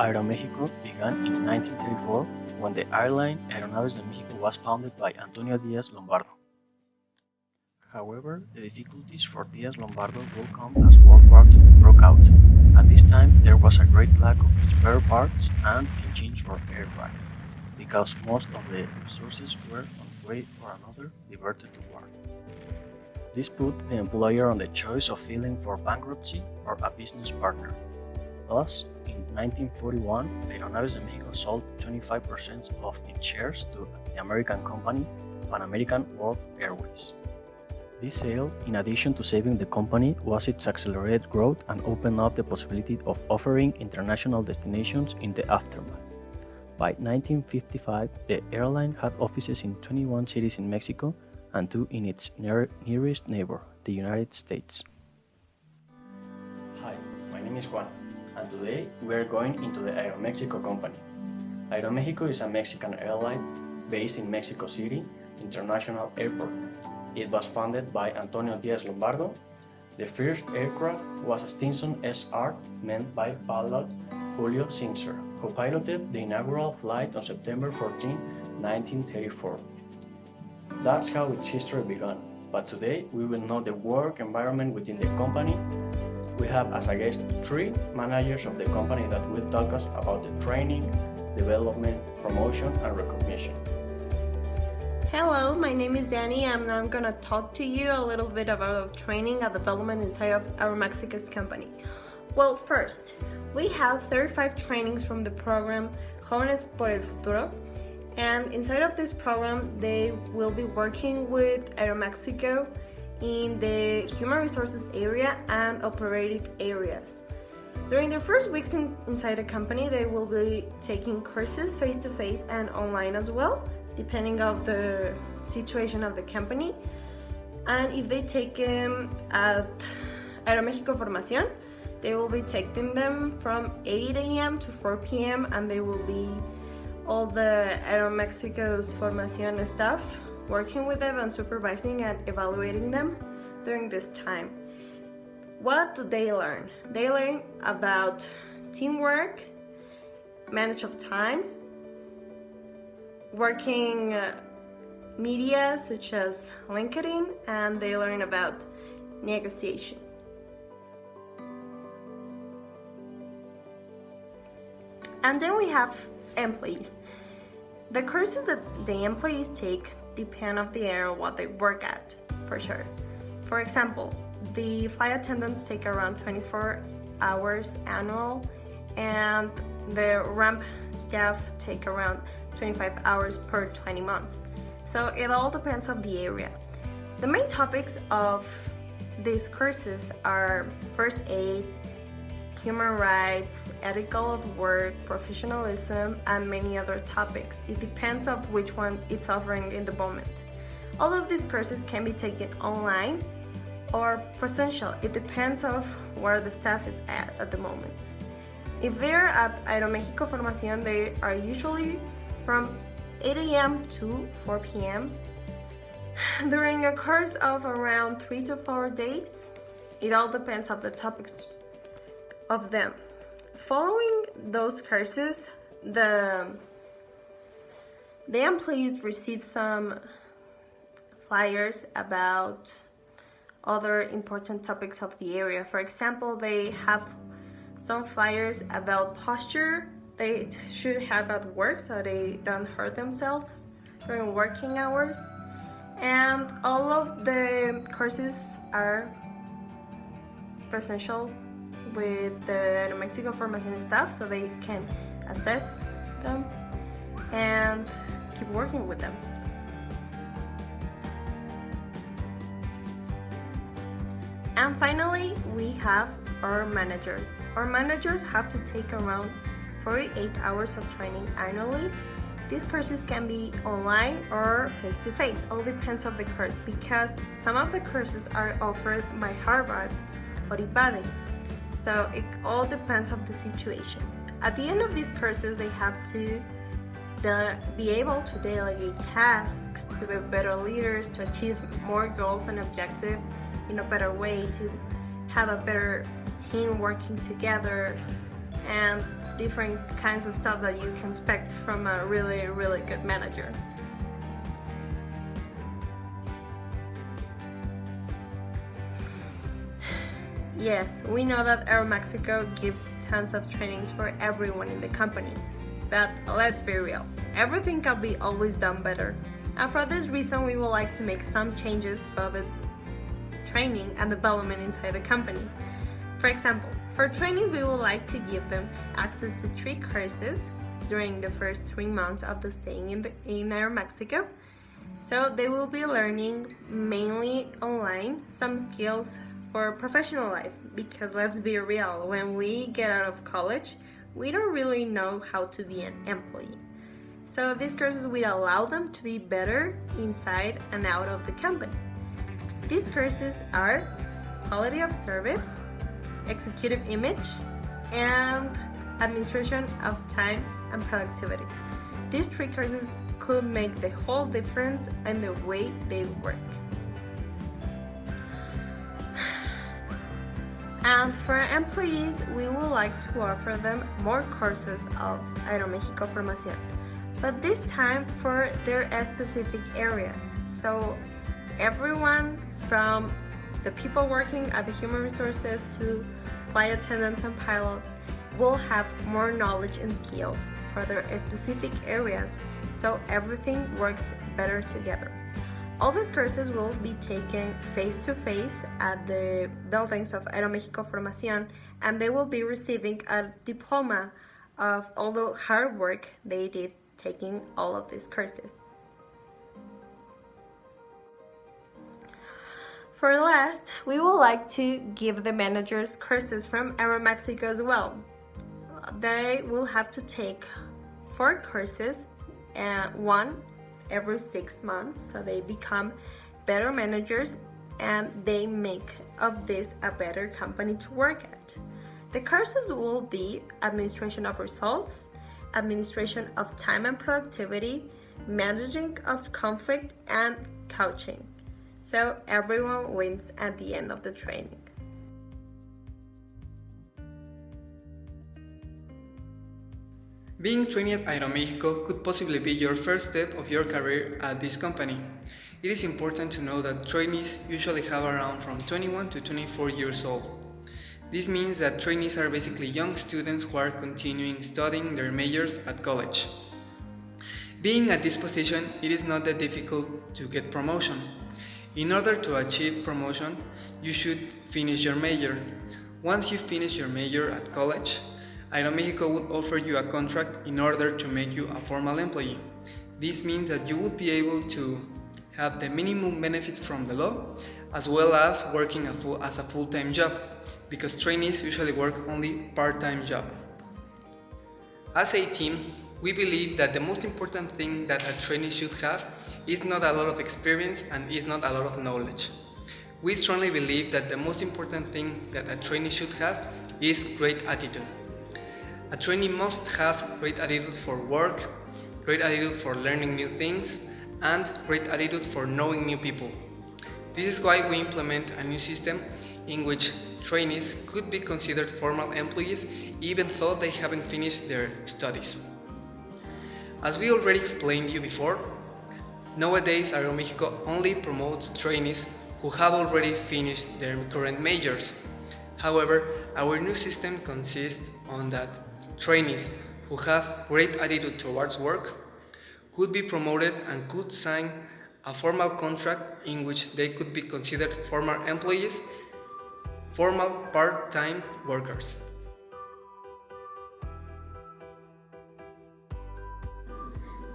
Aeromexico began in 1934 when the airline Aeronaves de Mexico was founded by Antonio Diaz Lombardo. However, the difficulties for Diaz Lombardo will come as World War II broke out. At this time, there was a great lack of spare parts and engines for aircraft, because most of the resources were, one way or another, diverted to war. This put the employer on the choice of filing for bankruptcy or a business partner. Thus, in 1941, Aeronaves de Mexico sold 25% of its shares to the American company Pan American World Airways. This sale, in addition to saving the company, was its accelerated growth and opened up the possibility of offering international destinations in the aftermath. By 1955, the airline had offices in 21 cities in Mexico and 2 in its nearest neighbor, the United States. Hi, my name is Juan, and today we are going into the Aeromexico company. Aeromexico is a Mexican airline based in Mexico City International Airport. It was founded by Antonio Diaz Lombardo. The first aircraft was a Stinson SR manned by pilot Julio Sincer, who piloted the inaugural flight on September 14, 1934. That's how its history began, but today we will know the work environment within the company. We have as a guest 3 managers of the company that will talk us about the training, development, promotion, and recognition. Hello, my name is Danny and I'm gonna talk to you a little bit about training and development inside of Aeromexico's company. Well, first, we have 35 trainings from the program Jóvenes por el Futuro, and inside of this program they will be working with Aeromexico in the human resources area and operative areas. During their first weeks inside the company, they will be taking courses face-to-face and online as well, depending on the situation of the company. And if they take them at Aeromexico Formación, they will be taking them from 8 a.m. to 4 p.m. and they will be all the Aeromexico's Formación staff working with them and supervising and evaluating them during this time. What do they learn? They learn about teamwork, manage of time, working media such as LinkedIn, and they learn about negotiation. And then we have employees. The courses that the employees take depend on the area what they work at, for sure. For example, the flight attendants take around 24 hours annual, and the ramp staff take around 25 hours per 20 months. So it all depends on the area. The main topics of these courses are first aid, human rights, ethical at work, professionalism, and many other topics. It depends on which one it's offering in the moment. All of these courses can be taken online or presential. It depends on where the staff is at the moment. If they're at Aeromexico Formación, they are usually from 8 a.m. to 4 p.m. during a course of around 3 to 4 days. It all depends on the topics of them. Following those courses, the employees receive some flyers about other important topics of the area. For example, they have some flyers about posture they should have at work so they don't hurt themselves during working hours. And all of the courses are presential with the Aeromexico Formación staff so they can assess them and keep working with them. And finally, we have our managers. Our managers have to take around 48 hours of training annually. These courses can be online or face-to-face. All depends on the course because some of the courses are offered by Harvard or IPADE. So it all depends on the situation. At the end of these courses, they have to be able to delegate tasks, to be better leaders, to achieve more goals and objectives in a better way, to have a better team working together, and different kinds of stuff that you can expect from a really, really good manager. Yes, we know that Aeromexico gives tons of trainings for everyone in the company. But let's be real, everything can be always done better. And for this reason, we would like to make some changes for the training and development inside the company. For example, for trainings, we would like to give them access to 3 courses during the first 3 months of the staying in Aeromexico. So they will be learning mainly online some skills for professional life, because let's be real, when we get out of college, we don't really know how to be an employee. So these courses will allow them to be better inside and out of the company. These courses are quality of service, executive image, and administration of time and productivity. These 3 courses could make the whole difference in the way they work. And for employees, we would like to offer them more courses of Aeromexico Formación, but this time for their specific areas. So everyone from the people working at the human resources to flight attendants and pilots will have more knowledge and skills for their specific areas, so everything works better together. All these courses will be taken face-to-face at the buildings of Aeromexico Formación, and they will be receiving a diploma of all the hard work they did taking all of these courses. For last, we would like to give the managers courses from Aeromexico as well. They will have to take 4 courses, one every 6 months, so they become better managers and they make of this a better company to work at. The courses will be administration of results, administration of time and productivity, managing of conflict, and coaching. So everyone wins at the end of the training. Being trained at Aeromexico could possibly be your first step of your career at this company. It is important to know that trainees usually have around from 21 to 24 years old. This means that trainees are basically young students who are continuing studying their majors at college. Being at this position, it is not that difficult to get promotion. In order to achieve promotion, you should finish your major. Once you finish your major at college, Aeromexico will offer you a contract in order to make you a formal employee. This means that you will be able to have the minimum benefits from the law, as well as working as a full-time job, because trainees usually work only part-time job. As a team, we believe that the most important thing that a trainee should have is not a lot of experience and is not a lot of knowledge. We strongly believe that the most important thing that a trainee should have is great attitude. A trainee must have great attitude for work, great attitude for learning new things, and great attitude for knowing new people. This is why we implement a new system in which trainees could be considered formal employees even though they haven't finished their studies. As we already explained to you before, nowadays Aeromexico only promotes trainees who have already finished their current majors. However, our new system consists on that trainees who have great attitude towards work could be promoted and could sign a formal contract in which they could be considered formal employees, formal part-time workers.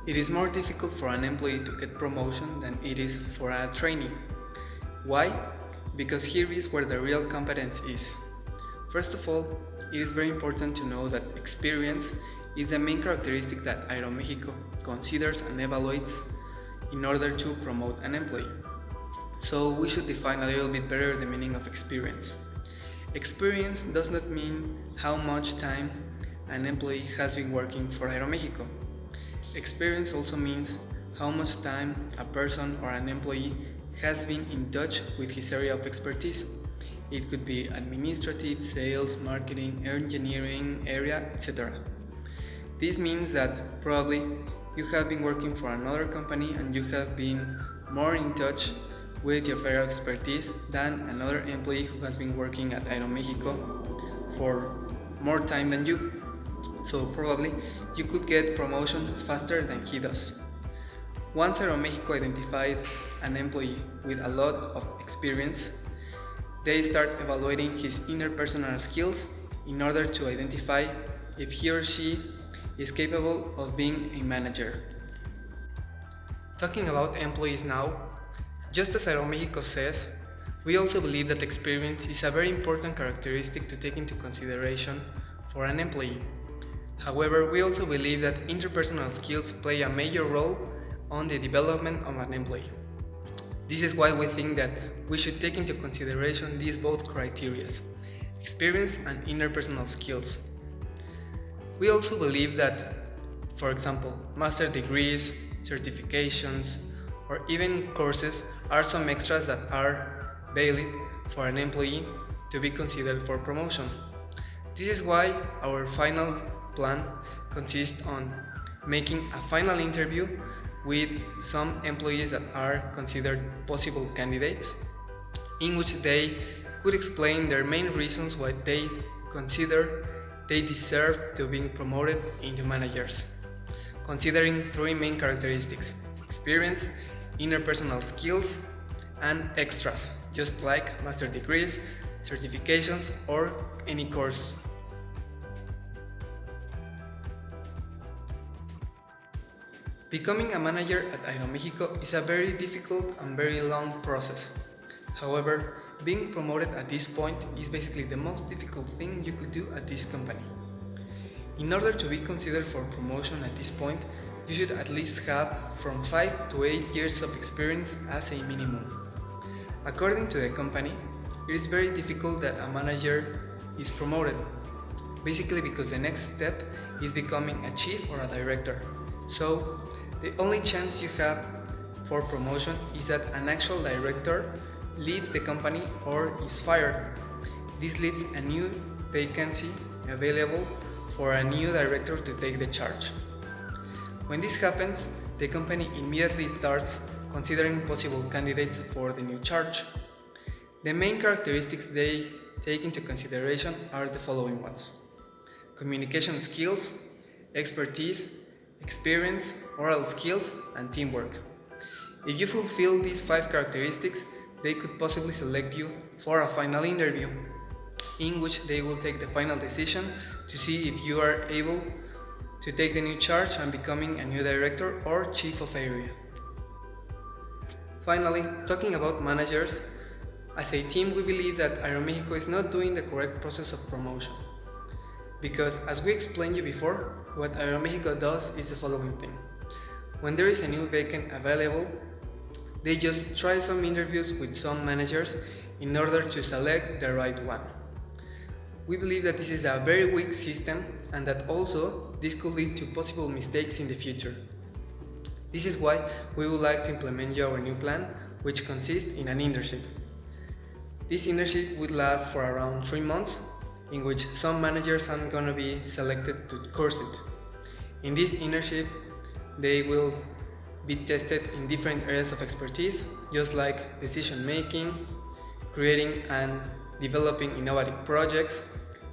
It is more difficult for an employee to get promotion than it is for a trainee. Why? Because here is where the real competence is. First of all, it is very important to know that experience is the main characteristic that Aeromexico considers and evaluates in order to promote an employee. So we should define a little bit better the meaning of experience. Experience does not mean how much time an employee has been working for Aeromexico. Experience also means how much time a person or an employee has been in touch with his area of expertise. It could be administrative, sales, marketing, engineering area, etc. This means that probably you have been working for another company and you have been more in touch with your area of expertise than another employee who has been working at Aeromexico for more time than you. So probably you could get promotion faster than he does. Once Aeromexico identified an employee with a lot of experience, they start evaluating his interpersonal skills in order to identify if he or she is capable of being a manager. Talking about employees now, just as Aeromexico says, we also believe that experience is a very important characteristic to take into consideration for an employee. However, we also believe that interpersonal skills play a major role on the development of an employee. This is why we think that we should take into consideration these both criteria, experience and interpersonal skills. We also believe that, for example, master degrees, certifications, or even courses are some extras that are valid for an employee to be considered for promotion. This is why our final plan consists on making a final interview with some employees that are considered possible candidates, in which they could explain their main reasons why they consider they deserve to be promoted into managers, considering three main characteristics: experience, interpersonal skills, and extras, just like master degrees, certifications, or any course. Becoming a manager at Aeromexico is a very difficult and very long process. However, being promoted at this point is basically the most difficult thing you could do at this company. In order to be considered for promotion at this point, you should at least have from 5 to 8 years of experience as a minimum. According to the company, it is very difficult that a manager is promoted, basically because the next step is becoming a chief or a director. So, the only chance you have for promotion is that an actual director leaves the company or is fired. This leaves a new vacancy available for a new director to take the charge. When this happens, the company immediately starts considering possible candidates for the new charge. The main characteristics they take into consideration are the following ones: communication skills, expertise, experience, oral skills, and teamwork. If you fulfill these 5 characteristics, they could possibly select you for a final interview, in which they will take the final decision to see if you are able to take the new charge and becoming a new director or chief of area. Finally, talking about managers, as a team we believe that Aeromexico is not doing the correct process of promotion. Because as we explained you before, what Aeromexico does is the following thing. When there is a new vacant available, they just try some interviews with some managers in order to select the right one. We believe that this is a very weak system and that also this could lead to possible mistakes in the future. This is why we would like to implement our new plan, which consists in an internship. This internship would last for around 3 months, in which some managers are going to be selected to course it. In this internship, they will be tested in different areas of expertise, just like decision making, creating and developing innovative projects,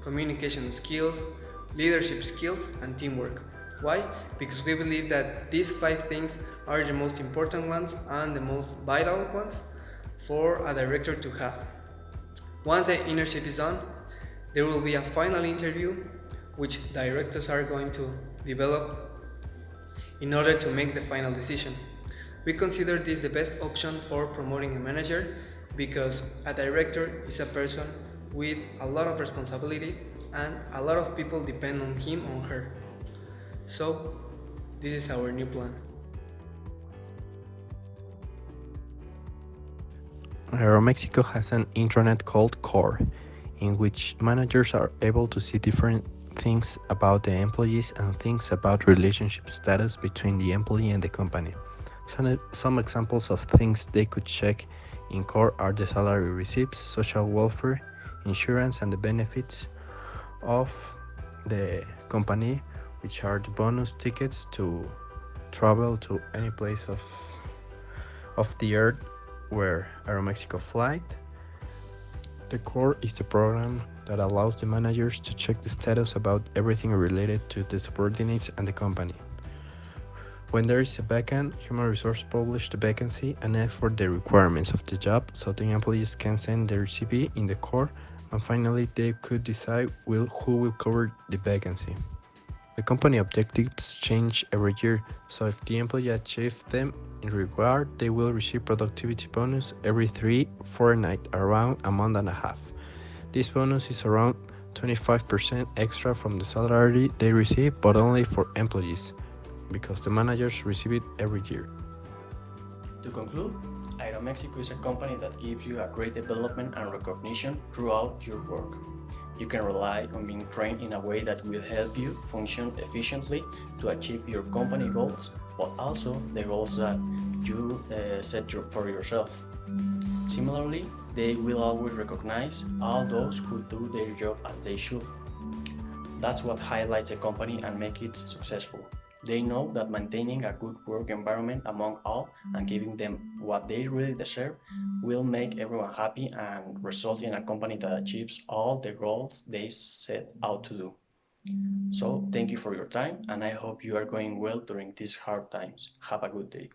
communication skills, leadership skills, and teamwork. Why? Because we believe that these 5 things are the most important ones and the most vital ones for a director to have. Once the internship is done, there will be a final interview which directors are going to develop in order to make the final decision. We consider this the best option for promoting a manager because a director is a person with a lot of responsibility and a lot of people depend on him or her. So, this is our new plan. Aeromexico has an intranet called Core, in which managers are able to see different things about the employees and things about relationship status between the employee and the company. Some examples of things they could check In core are the salary receipts, social welfare, insurance, and the benefits of the company, which are the bonus tickets to travel to any place of the earth where Aeromexico flight. The core is the program that allows the managers to check the status about everything related to the subordinates and the company. When there is a vacant, human resource publish the vacancy and ask for the requirements of the job so the employees can send their CV in the core, and finally they could decide who will cover the vacancy. The company objectives change every year, so if the employee achieves them in regard, they will receive productivity bonus every 3 fortnights, around a month and a half. This bonus is around 25% extra from the salary they receive, but only for employees, because the managers receive it every year. To conclude, Aeromexico is a company that gives you a great development and recognition throughout your work. You can rely on being trained in a way that will help you function efficiently to achieve your company goals, but also the goals that you set for yourself. Similarly, they will always recognize all those who do their job as they should. That's what highlights a company and makes it successful. They know that maintaining a good work environment among all and giving them what they really deserve will make everyone happy and result in a company that achieves all the goals they set out to do. So, thank you for your time, and I hope you are going well during these hard times. Have a good day.